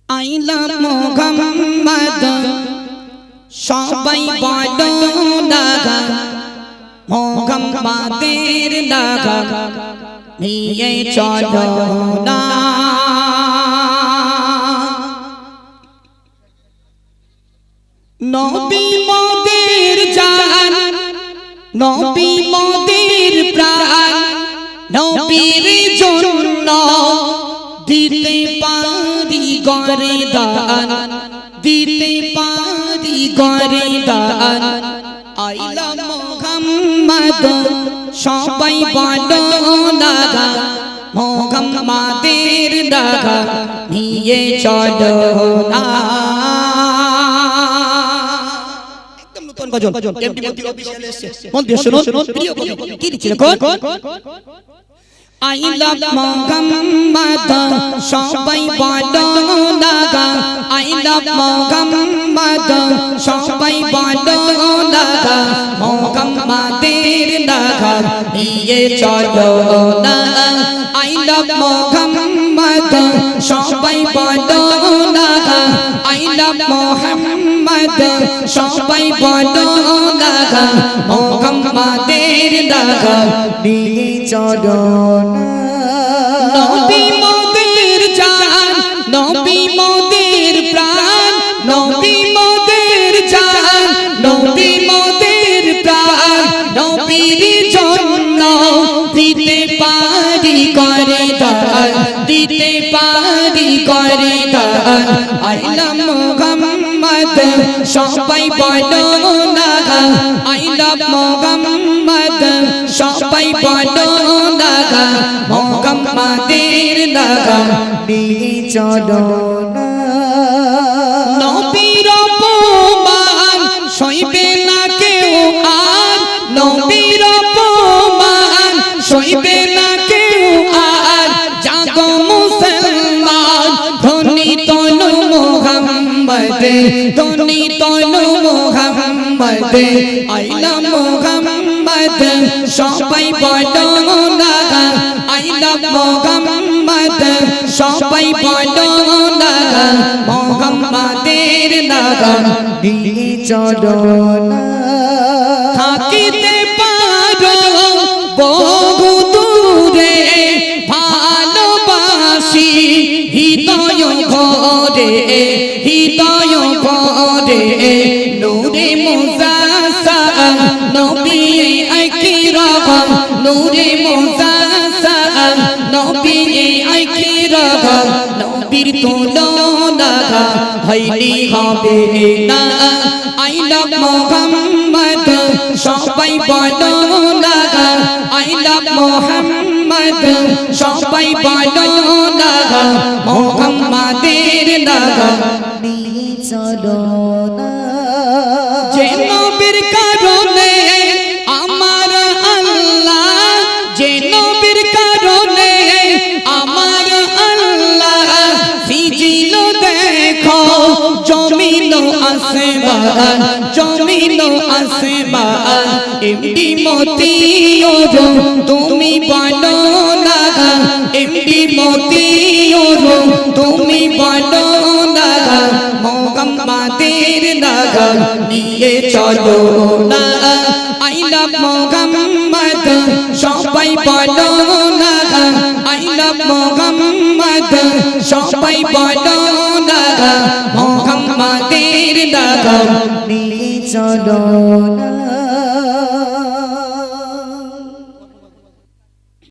I love Muhammad সবাই বলো না মুহাম্মাদের লাগা নিয়ে চলো না নবী মোদের জান নবী মোদের প্রাণ নবীর জন্য দিতে পারি গরদান দিতে পারি গরদান I love Muhammad সবাই বলো না মুহাম্মাদের লাগা নিয়ে চলো না একদম নতুন গজল এমডি মতি অফিশিয়াল এসেছে মন দিয়ে শুনুন প্রিয় কবি কি লিখছে কোন I love Muhammad সবাই বলো না I love Muhammad সবাই বলো না মুহাম্মাদের লাগা নিয়ে চলো না I love Muhammad সবাই বলো না I love Muhammad সবাই বলো না মুহাম্মাদের লাগা নিয়ে চলো নবী মোদের জান নবী মোদের প্রাণ নবী মোদের জান নবী মোদের প্রাণ নবীর জন্য দিতে পারি করে দান দিতে পারি করে দান I love Muhammad সবাই বলো না I love Muhammad সবাই বলো না মুহাম্মাদের লাগা নিয়ে চলো না নবীর অপমান সইবে না কেউ আর নবীর অপমান সইবে না কেউ আর জাগো মুসলমান ধনী তনু মুহাম্মদ ধনী তনু মুহাম্মদ I love Muhammad সবাই বলো না I love Muhammad সবাই বলো না মুহাম্মাদের লাগা নিয়ে চলো না থাকিতে পারো বহু দূরে ভালোবাসি হৃদয় ভরে হৃদয় ভরে নূরে মুজাসসাম নবী আকরাম নূরে মুজাসসাম নবী আকরাম নবীর তুলনা হইলি হবে না I love Muhammad সবাই বলো না I love Muhammad সবাই বলো না মুহাম্মাদের লাগা নিয়ে চলো না যে নবীর কারণে আমার আল্লাহ যে নবীর কারণে আমার আল্লাহ সিজিল দেখো জমিন আসমান জমিন আসমান এমডি মতি ওরো তুমি বলো না এমডি মতি ওরো তুমি বলো না মুহাম্মাদের লাগা নিয়ে চলো না I love Muhammad সবাই বলো না I love Muhammad সবাই বলো না মুহাম্মাদের লাগা নিয়ে চলো না